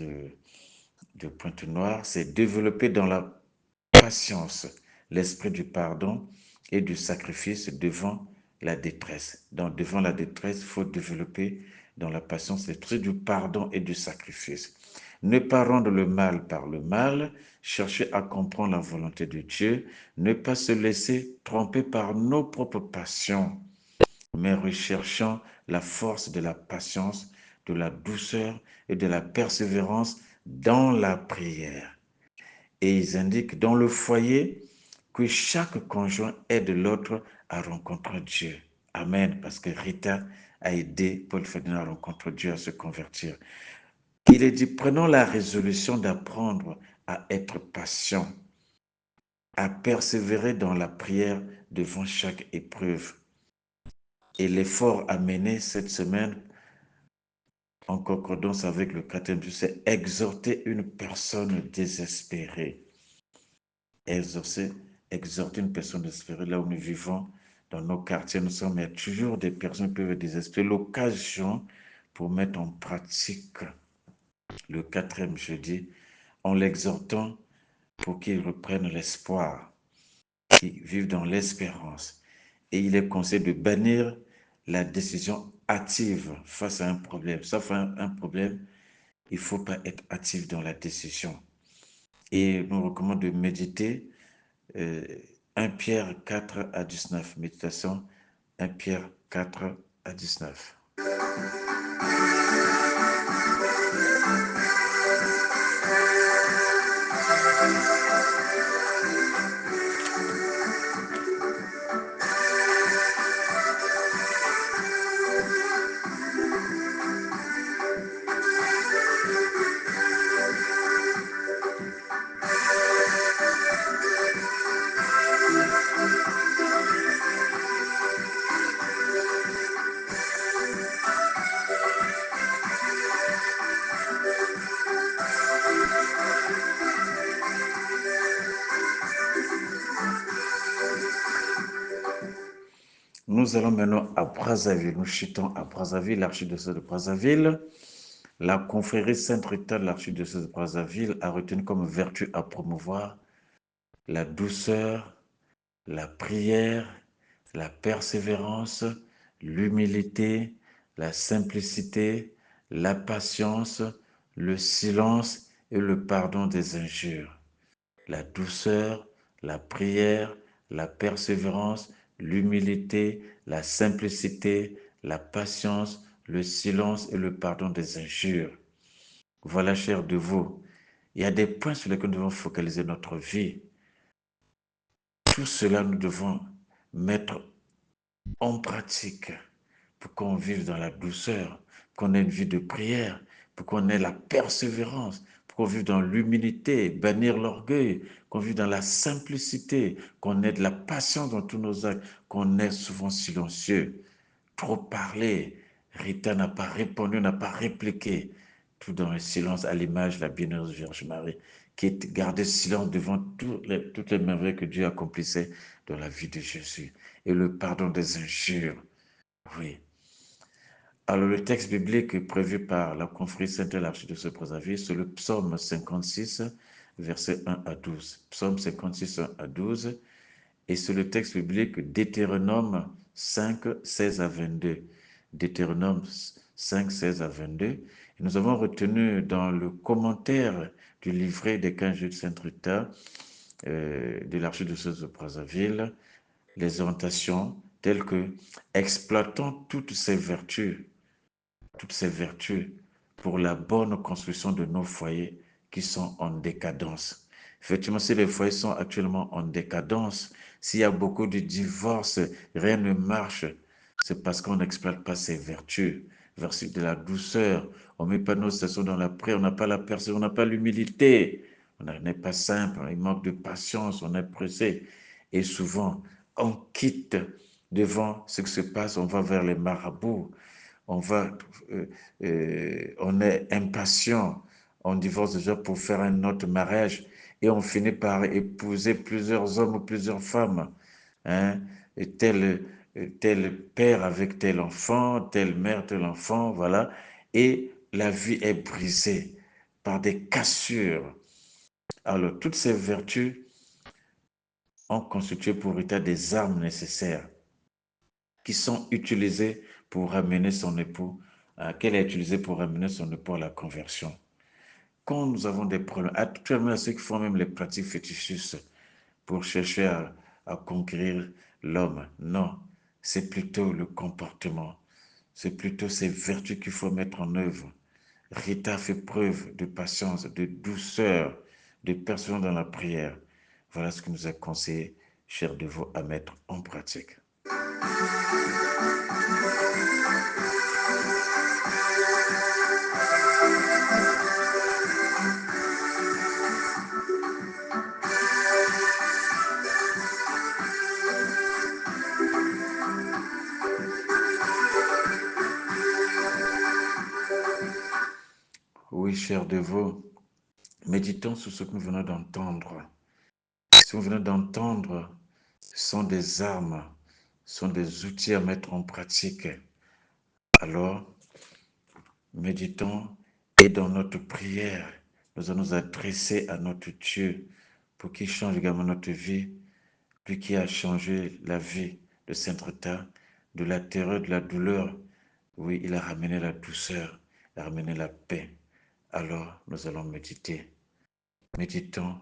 de Pointe-Noire, c'est développer dans la patience l'esprit du pardon et du sacrifice devant la détresse. Donc, devant la détresse, il faut développer dans la patience l'esprit du pardon et du sacrifice. Ne pas rendre le mal par le mal, chercher à comprendre la volonté de Dieu, ne pas se laisser tromper par nos propres passions, mais recherchant la force de la patience, de la douceur et de la persévérance dans la prière. Et ils indiquent dans le foyer que chaque conjoint aide l'autre à rencontrer Dieu. Amen, parce que Rita a aidé Paul Ferdinand à rencontrer Dieu, à se convertir. Il est dit, prenons la résolution d'apprendre à être patient, à persévérer dans la prière devant chaque épreuve. Et l'effort à mener cette semaine, en concordance avec le 4e jour, c'est exhorter une personne désespérée. Exhorter une personne désespérée là où nous vivons, dans nos quartiers, nous sommes, il y a toujours des personnes qui peuvent être désespérées. L'occasion pour mettre en pratique le 4e jeudi en l'exhortant pour qu'il reprenne l'espoir, qu'il vive dans l'espérance. Et il est conseillé de bannir la décision hâtive face à un problème. Sauf un problème, il ne faut pas être hâtif dans la décision. Et nous recommande de méditer 1 Pierre 4 à 19. Méditation 1 Pierre 4 à 19. Nous allons maintenant à Brazzaville. Nous chutons à Brazzaville, l'archidiocèse de Brazzaville. La confrérie Sainte-Rita de l'archidiocèse de Brazzaville a retenu comme vertu à promouvoir la douceur, la prière, la persévérance, l'humilité, la simplicité, la patience, le silence et le pardon des injures. La douceur, la prière, la persévérance, l'humilité, la simplicité, la patience, le silence et le pardon des injures. Voilà, chers de vous, il y a des points sur lesquels nous devons focaliser notre vie. Tout cela, nous devons mettre en pratique pour qu'on vive dans la douceur, qu'on ait une vie de prière, pour qu'on ait la persévérance, pour qu'on vive dans l'humilité, bannir l'orgueil, qu'on vive dans la simplicité, qu'on ait de la patience dans tous nos actes, qu'on est souvent silencieux. Trop parler, Rita n'a pas répondu, n'a pas répliqué. Tout dans le silence, à l'image de la bienheureuse Vierge Marie, qui gardait silence devant toutes les merveilles que Dieu accomplissait dans la vie de Jésus. Et le pardon des injures. Oui. Alors, le texte biblique prévu par la confrérie Sainte de l'archidiocèse de Brazzaville, c'est le psaume 56, versets 1 à 12. Psaume 56, 1 à 12. Et c'est le texte biblique Deutéronome 5, 16 à 22. Deutéronome 5, 16 à 22. Et nous avons retenu dans le commentaire du livret des 15 jours de Sainte-Rita de l'archidiocèse de Brazzaville les orientations telles que exploitons toutes ces vertus pour la bonne construction de nos foyers qui sont en décadence. Effectivement, si les foyers sont actuellement en décadence, s'il y a beaucoup de divorces, rien ne marche, c'est parce qu'on n'exploite pas ces vertus. Vertus de la douceur, on ne met pas nos stations dans la prière, on n'a pas la persévérance, on n'a pas l'humilité, on n'est pas simple, il manque de patience, on est pressé. Et souvent, on quitte devant ce qui se passe, on va vers les marabouts, on on est impatient, on divorce déjà pour faire un autre mariage et on finit par épouser plusieurs hommes ou plusieurs femmes. Hein, et tel père avec tel enfant, telle mère, tel enfant, voilà. Et la vie est brisée par des cassures. Alors, toutes ces vertus ont constitué pour Rita des armes nécessaires qui sont utilisées pour ramener son époux, qu'elle a utilisé pour ramener son époux à la conversion. Quand nous avons des problèmes, actuellement, ceux qui font même les pratiques fétichistes pour chercher à conquérir l'homme, non, c'est plutôt le comportement, c'est plutôt ces vertus qu'il faut mettre en œuvre. Rita fait preuve de patience, de douceur, de persévérance dans la prière. Voilà ce que nous a conseillé, cher de vous, à mettre en pratique. Oui, cher de vous, méditons sur ce que nous venons d'entendre. Ce que nous venons d'entendre sont des armes, sont des outils à mettre en pratique. Alors, méditons et dans notre prière, nous allons nous adresser à notre Dieu pour qu'il change également notre vie, lui qui a changé la vie de Saint-Rita, de la terreur, de la douleur. Oui, il a ramené la douceur, il a ramené la paix. Alors, nous allons méditer. Méditons,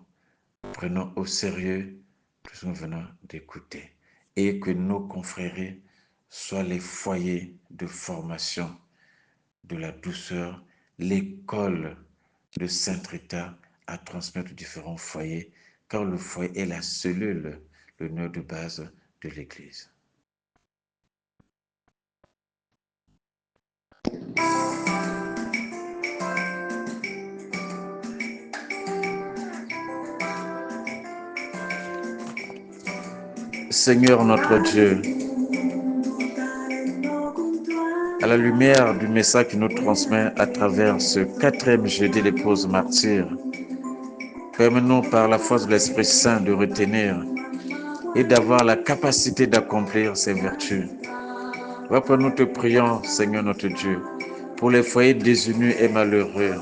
prenons au sérieux tout ce que nous venons d'écouter et que nos confréries soient les foyers de formation de la douceur, l'école de Saint-Rita à transmettre aux différents foyers, car le foyer est la cellule, le nœud de base de l'Église. Seigneur notre Dieu, à la lumière du message qui nous transmet à travers ce 4e jeudi l'épouse martyre, permets-nous par la force de l'Esprit Saint de retenir et d'avoir la capacité d'accomplir ces vertus. Après nous te prions, Seigneur notre Dieu, pour les foyers désunis et malheureux.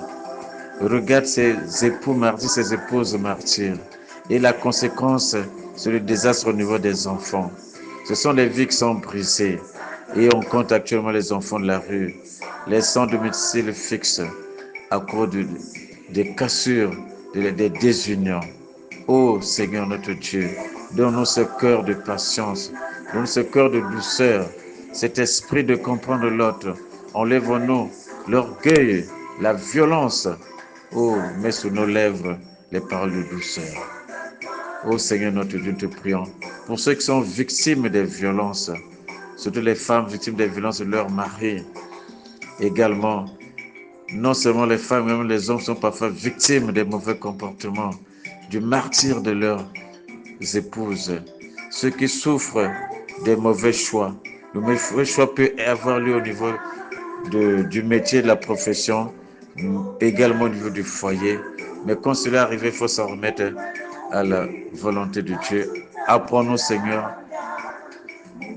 Regarde ces époux martyrs, ces épouses martyrs, et la conséquence, c'est le désastre au niveau des enfants. Ce sont les vies qui sont brisées, et on compte actuellement les enfants de la rue, les sans domicile fixe, à cause des cassures, des désunions. Ô Seigneur notre Dieu, donne-nous ce cœur de patience, donne-nous ce cœur de douceur, cet esprit de comprendre l'autre. Enlève-nous l'orgueil, la violence. Oh, mets sur nos lèvres les paroles de douceur. Ô Seigneur notre Dieu, te prions pour ceux qui sont victimes des violences, surtout les femmes victimes des violences de leur mari. Également, non seulement les femmes, mais même les hommes sont parfois victimes des mauvais comportements, du martyre de leurs épouses. Ceux qui souffrent des mauvais choix. Le mauvais choix peut avoir lieu au niveau du métier, de la profession, également au niveau du foyer. Mais quand cela arrive, il faut s'en remettre à la volonté de Dieu. Apprends-nous, Seigneur,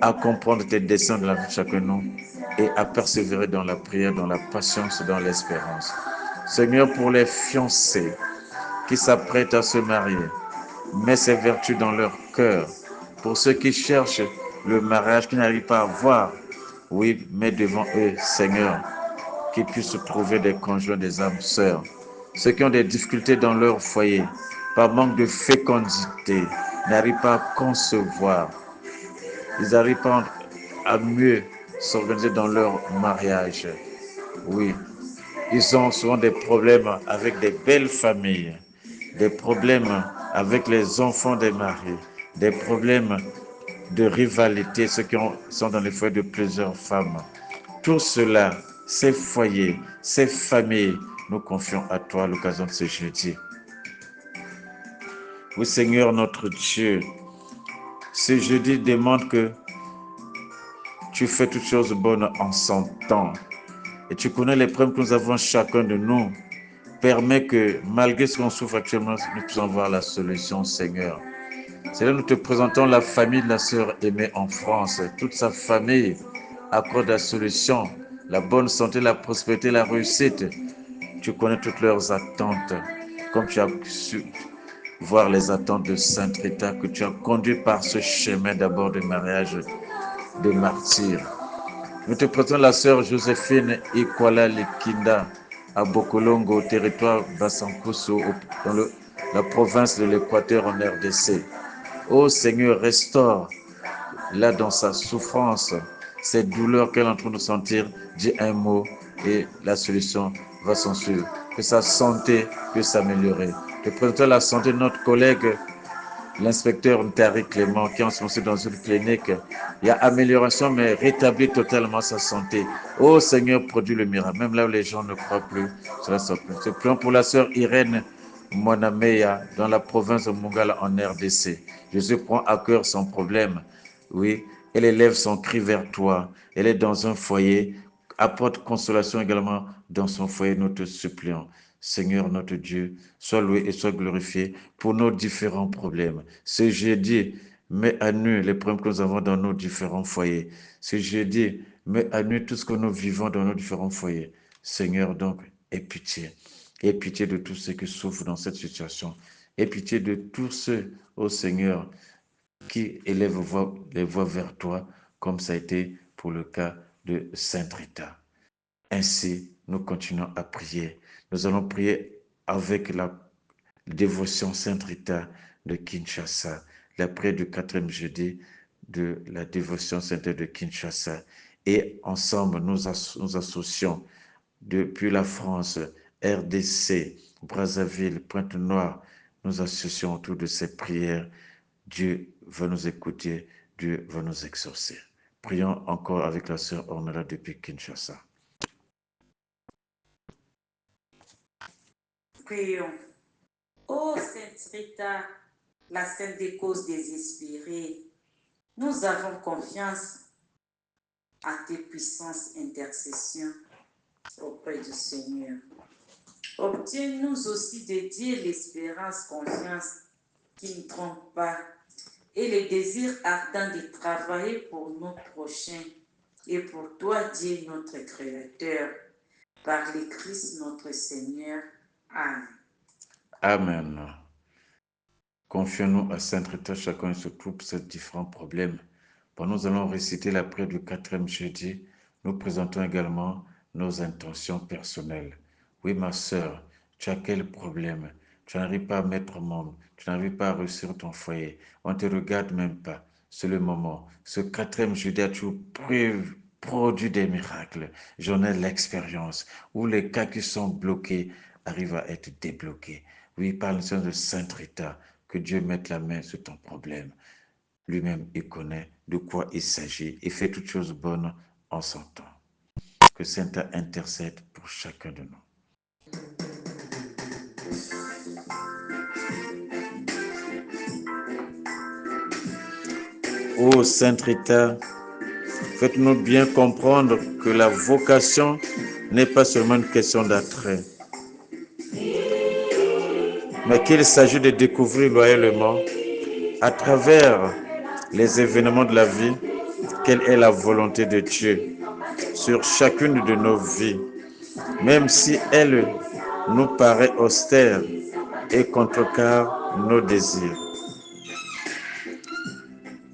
à comprendre tes desseins de la vie de chacun de nous et à persévérer dans la prière, dans la patience, dans l'espérance. Seigneur, pour les fiancés qui s'apprêtent à se marier, mets ces vertus dans leur cœur. Pour ceux qui cherchent le mariage, qui n'arrivent pas à voir, oui, mets devant eux, Seigneur, qu'ils puissent trouver des conjoints, des âmes sœurs. Ceux qui ont des difficultés dans leur foyer, par manque de fécondité, n'arrivent pas à concevoir. Ils n'arrivent pas à mieux s'organiser dans leur mariage. Oui, ils ont souvent des problèmes avec des belles familles, des problèmes avec les enfants des maris, des problèmes de rivalité, ceux qui sont dans les foyers de plusieurs femmes. Tout cela, ces foyers, ces familles, nous confions à toi à l'occasion de ce jeudi. Oui, Seigneur notre Dieu, ce jeudi demande que tu fais toutes choses bonnes en son temps. Et tu connais les problèmes que nous avons chacun de nous. Permets que, malgré ce qu'on souffre actuellement, nous puissions voir la solution, Seigneur. C'est là que nous te présentons la famille de la sœur aimée en France. Toute sa famille accorde la solution, la bonne santé, la prospérité, la réussite. Tu connais toutes leurs attentes, comme tu as su voir les attentes de Sainte Rita, que tu as conduit par ce chemin d'abord de mariage, de martyr. Nous te présentons la sœur Joséphine Ikwala Likinda à Bokolongo, au territoire Bassankusu, dans la province de l'Équateur en RDC. Ô Seigneur, restaure là dans sa souffrance, cette douleur qu'elle est en train de sentir, dis un mot et la solution va s'en suivre. Que sa santé puisse s'améliorer. Te présentons la santé de notre collègue, l'inspecteur Ntari Clément, qui est en ce moment dans une clinique. Il y a amélioration, mais rétablit totalement sa santé. Oh Seigneur, produis le miracle. Même là où les gens ne croient plus, cela sort plus. Je prie pour la sœur Irène Monameya, dans la province de Mongala en RDC. Jésus prend à cœur son problème. Oui, elle élève son cri vers toi. Elle est dans un foyer. Apporte consolation également dans son foyer, nous te supplions. Seigneur notre Dieu, sois loué et sois glorifié pour nos différents problèmes. Ce jeudi, mets à nu les problèmes que nous avons dans nos différents foyers. Ce jeudi, mets à nu tout ce que nous vivons dans nos différents foyers. Seigneur, donc, aie pitié. Aie pitié de tous ceux qui souffrent dans cette situation. Aie pitié de tous ceux, ô Seigneur, qui élèvent les voix vers toi, comme ça a été pour le cas de Sainte Rita. Ainsi, nous continuons à prier. Nous allons prier avec la dévotion Sainte Rita de Kinshasa, la prière du 4e jeudi de la dévotion Sainte de Kinshasa. Et ensemble, nous associons depuis la France, RDC, Brazzaville, Pointe-Noire, nous associons autour de ces prières. Dieu va nous écouter, Dieu va nous exaucer. Prions encore avec la sœur Ornella depuis Kinshasa. Prions. Ô Sainte Rita, la sainte des causes désespérées, nous avons confiance à tes puissantes intercessions auprès du Seigneur. Obtiens-nous aussi de Dieu l'espérance, confiance qui ne trompe pas et le désir ardent de travailler pour nos prochains et pour toi, Dieu, notre Créateur, par le Christ notre Seigneur. Amen. Amen. Confions-nous à Sainte Rita, chacun se trouve ces différents problèmes. Quand nous allons réciter la prière du 4e jeudi, nous présentons également nos intentions personnelles. Oui, ma sœur, tu as quel problème? Tu n'arrives pas à mettre au monde, tu n'arrives pas à réussir ton foyer, on ne te regarde même pas. C'est le moment. Ce 4e jeudi as-tu produit des miracles? J'en ai l'expérience, où les cas qui sont bloqués arrivent à être débloqués. Oui, par le sang de Sainte Rita, que Dieu mette la main sur ton problème. Lui-même, il connaît de quoi il s'agit et fait toutes choses bonnes en son temps. Que Sainte intercède pour chacun de nous. Ô Sainte Rita, faites-nous bien comprendre que la vocation n'est pas seulement une question d'attrait, mais qu'il s'agit de découvrir loyalement, à travers les événements de la vie, quelle est la volonté de Dieu sur chacune de nos vies, même si elle nous paraît austère et contrecarre nos désirs.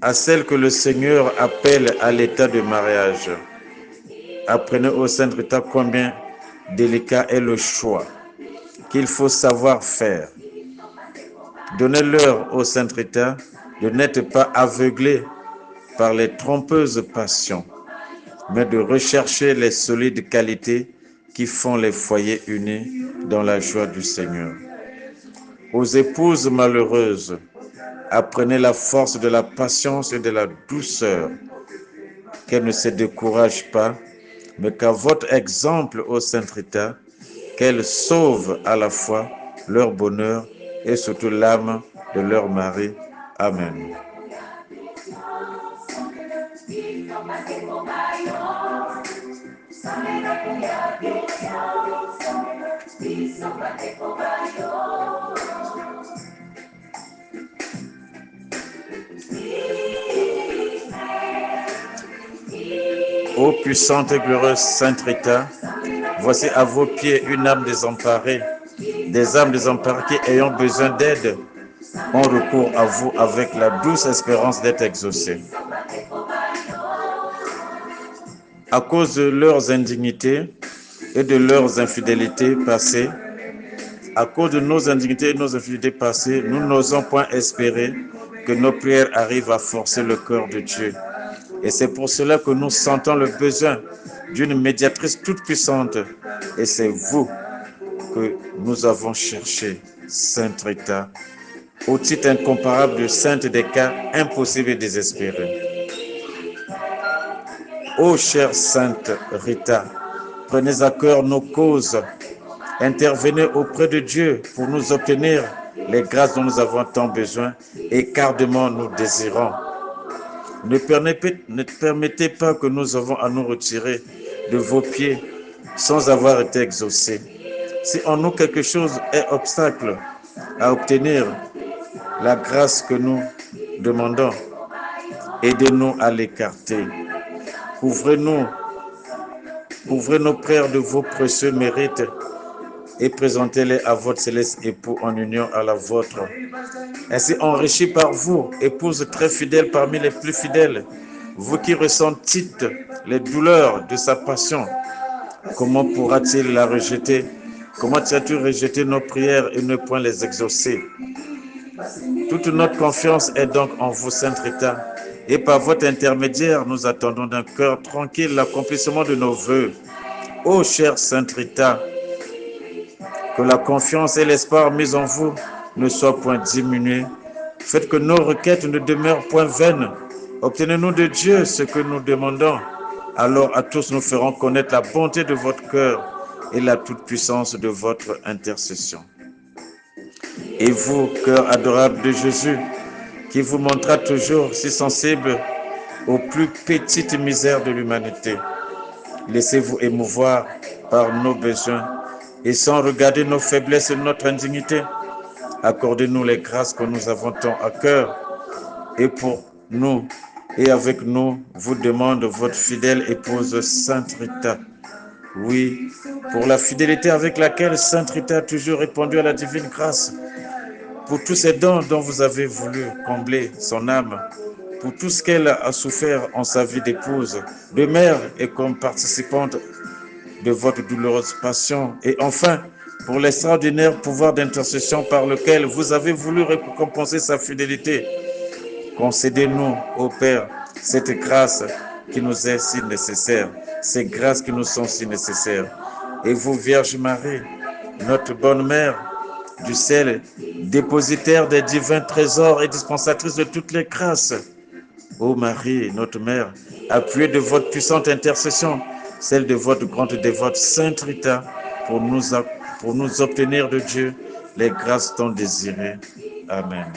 À celle que le Seigneur appelle à l'état de mariage, apprenez au Sainte Rita combien délicat est le choix qu'il faut savoir faire. Donnez-leur au Sainte Rita de n'être pas aveuglés par les trompeuses passions, mais de rechercher les solides qualités qui font les foyers unis dans la joie du Seigneur. Aux épouses malheureuses, apprenez la force de la patience et de la douceur, qu'elles ne se découragent pas, mais qu'à votre exemple, ô Sainte Rita, qu'elles sauvent à la fois leur bonheur et surtout l'âme de leur mari. Amen. Ô puissante et glorieuse Sainte Rita, voici à vos pieds une âme désemparée, des âmes désemparées qui, ayant besoin d'aide, ont recours à vous avec la douce espérance d'être exaucées. À cause de leurs indignités et de leurs infidélités passées, à cause de nos indignités et de nos infidélités passées, nous n'osons point espérer que nos prières arrivent à forcer le cœur de Dieu. Et c'est pour cela que nous sentons le besoin d'une médiatrice toute puissante. Et c'est vous que nous avons cherché, Sainte Rita, au titre incomparable de sainte des cas impossibles et désespérés. Ô chère Sainte Rita, prenez à cœur nos causes, intervenez auprès de Dieu pour nous obtenir les grâces dont nous avons tant besoin et qu'ardemment nous désirons. Ne permettez pas que nous avons à nous retirer de vos pieds sans avoir été exaucés. Si en nous quelque chose est obstacle à obtenir la grâce que nous demandons, aidez-nous à l'écarter. Couvrez nos prières de vos précieux mérites et présentez-les à votre céleste époux en union à la vôtre. Ainsi enrichis par vous, épouse très fidèle parmi les plus fidèles, vous qui ressentîtes les douleurs de sa passion, comment pourra-t-il la rejeter? Comment as-tu rejeté nos prières et ne point les exaucer? Toute notre confiance est donc en vous, Sainte Rita, et par votre intermédiaire, nous attendons d'un cœur tranquille l'accomplissement de nos vœux. Ô chère Sainte Rita, que la confiance et l'espoir mis en vous ne soient point diminués. Faites que nos requêtes ne demeurent point vaines. Obtenez-nous de Dieu ce que nous demandons. Alors à tous nous ferons connaître la bonté de votre cœur et la toute-puissance de votre intercession. Et vous, cœur adorable de Jésus, qui vous montra toujours si sensible aux plus petites misères de l'humanité, laissez-vous émouvoir par nos besoins et sans regarder nos faiblesses et notre indignité, accordez-nous les grâces que nous avons tant à cœur. Et pour nous et avec nous, vous demande votre fidèle épouse Sainte Rita. Oui, pour la fidélité avec laquelle Sainte Rita a toujours répondu à la divine grâce, pour tous ces dons dont vous avez voulu combler son âme, pour tout ce qu'elle a souffert en sa vie d'épouse, de mère et comme participante de votre douloureuse passion, et enfin, pour l'extraordinaire pouvoir d'intercession par lequel vous avez voulu récompenser sa fidélité. Concédez-nous, ô Père, cette grâce qui nous est si nécessaire, ces grâces qui nous sont si nécessaires. Et vous, Vierge Marie, notre bonne mère du ciel, dépositaire des divins trésors et dispensatrice de toutes les grâces, ô Marie, notre mère, appuyée de votre puissante intercession, celle de votre grande dévote Sainte Rita, pour nous obtenir de Dieu les grâces tant désirées. Amen.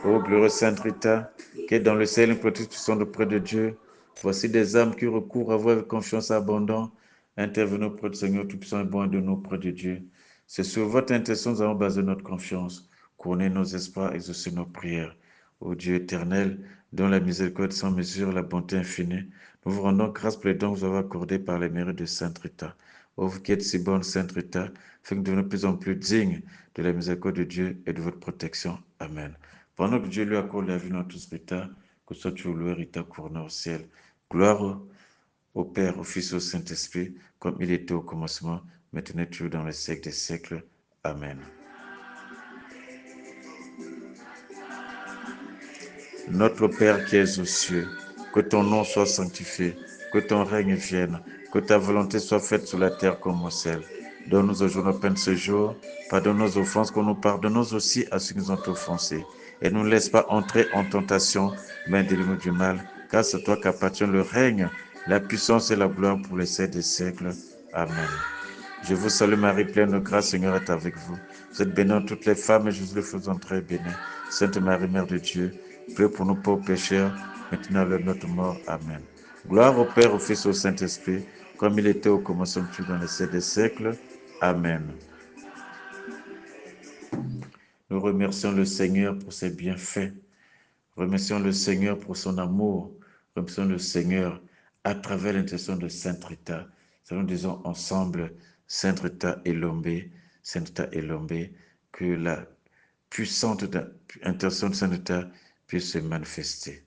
Ô glorieuse Sainte Rita, qui est dans le ciel une protection auprès de Dieu, voici des âmes qui recourent à vous avec confiance abondante. Intervenez auprès du Seigneur Tout-Puissant et bon et de nous auprès de Dieu. C'est sur votre intention que nous allons baser notre confiance, couronner nos espoirs, exaucer nos prières. Ô Dieu éternel, dont la miséricorde sans mesure, la bonté infinie, nous vous rendons grâce pour les dons que vous avez accordés par les mérites de Sainte Rita. Ô vous qui êtes si bonne, Sainte Rita, faites que nous devenons de plus en plus dignes de la miséricorde de Dieu et de votre protection. Amen. Pendant que Dieu lui accorde la vie dans tous Rita, que soit tu loué Rita couronné au ciel. Gloire au Père, au Fils et au Saint-Esprit, comme il était au commencement, maintenant et toujours dans les siècles des siècles. Amen. Notre Père qui es aux cieux, que ton nom soit sanctifié, que ton règne vienne, que ta volonté soit faite sur la terre comme au ciel. Donne-nous aujourd'hui notre pain de ce jour, pardonne nos offenses, que nous pardonnons aussi à ceux qui nous ont offensés. Et ne nous laisse pas entrer en tentation, mais délivre-nous du mal, car c'est toi qu'appartient le règne, la puissance et la gloire pour les siècles des siècles. Amen. Je vous salue Marie, pleine de grâce, Seigneur est avec vous. Vous êtes bénie entre toutes les femmes et Jésus le fruit de votre entrailles béni. Sainte Marie, Mère de Dieu, priez pour nous pauvres pécheurs, maintenant à l'heure de notre mort. Amen. Gloire au Père, au Fils et au Saint-Esprit, comme il était au commencement, dans les siècles des siècles. Amen. Nous remercions le Seigneur pour ses bienfaits. Remercions le Seigneur pour son amour. Remercions le Seigneur à travers l'intercession de Sainte Rita. Nous disons ensemble, Sainte Rita Elombé, Sainte Rita Elombé, que la puissante intercession de Sainte Rita puisse se manifester.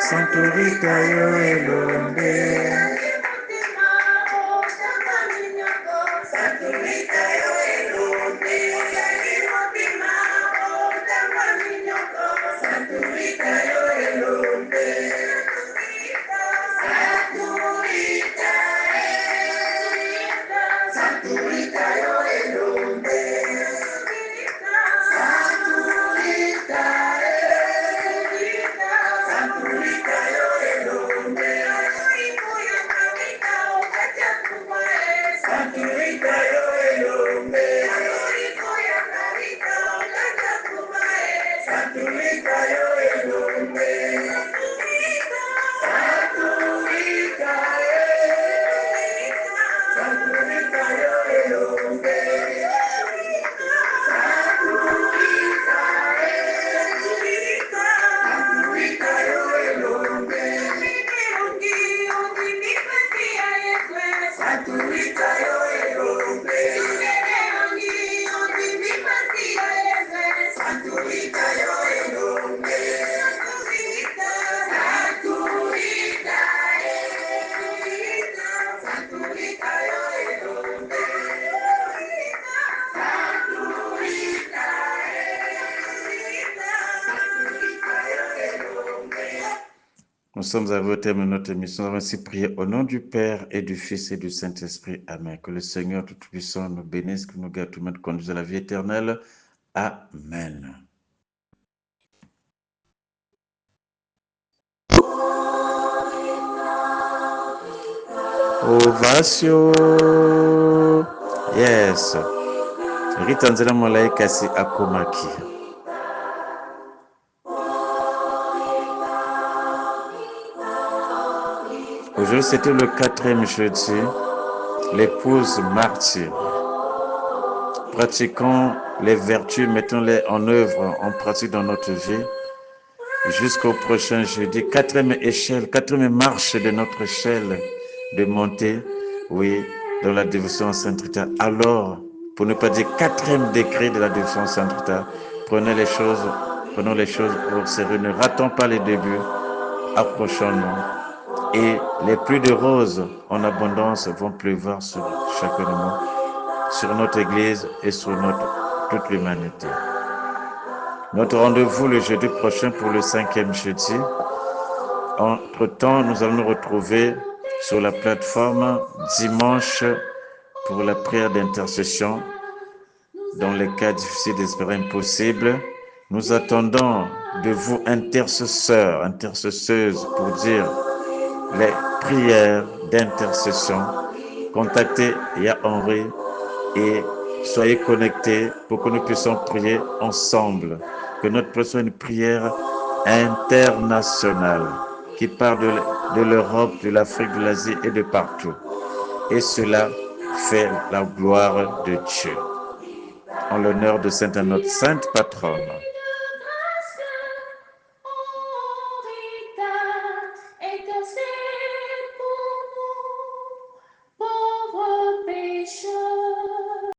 Sainte Rita Elombé. Nous sommes arrivés au terme de notre émission. Nous avons ainsi prié au nom du Père et du Fils et du Saint-Esprit. Amen. Que le Seigneur Tout-Puissant nous bénisse, que nous garde tout le monde, conduise à la vie éternelle. Amen. Ovation. Yes. Ritanzela Molaika si akomaki. Aujourd'hui, c'était le 4e jeudi, l'épouse martyre. Pratiquons les vertus, mettons-les en œuvre, en pratique dans notre vie. Jusqu'au prochain jeudi, 4e échelle, 4e marche de notre échelle de montée, oui, dans la dévotion en Sainte-Rita. Alors, pour ne pas dire 4e degré de la dévotion en Sainte-Rita, prenons les choses au sérieux, ne ratons pas les débuts, approchons-nous. Et les pluies de roses en abondance vont pleuvoir sur chacun de nous, sur notre Église et sur toute l'humanité. Notre rendez-vous le jeudi prochain pour le 5e jeudi. Entre-temps, nous allons nous retrouver sur la plateforme dimanche pour la prière d'intercession. Dans les cas difficiles d'espérer impossible, nous attendons de vous intercesseurs, intercesseuses pour dire les prières d'intercession. Contactez Ya Henri et soyez connectés pour que nous puissions prier ensemble. Que notre prière soit une prière internationale qui part de l'Europe, de l'Afrique, de l'Asie et de partout. Et cela fait la gloire de Dieu. En l'honneur de Sainte Anne, notre sainte patronne.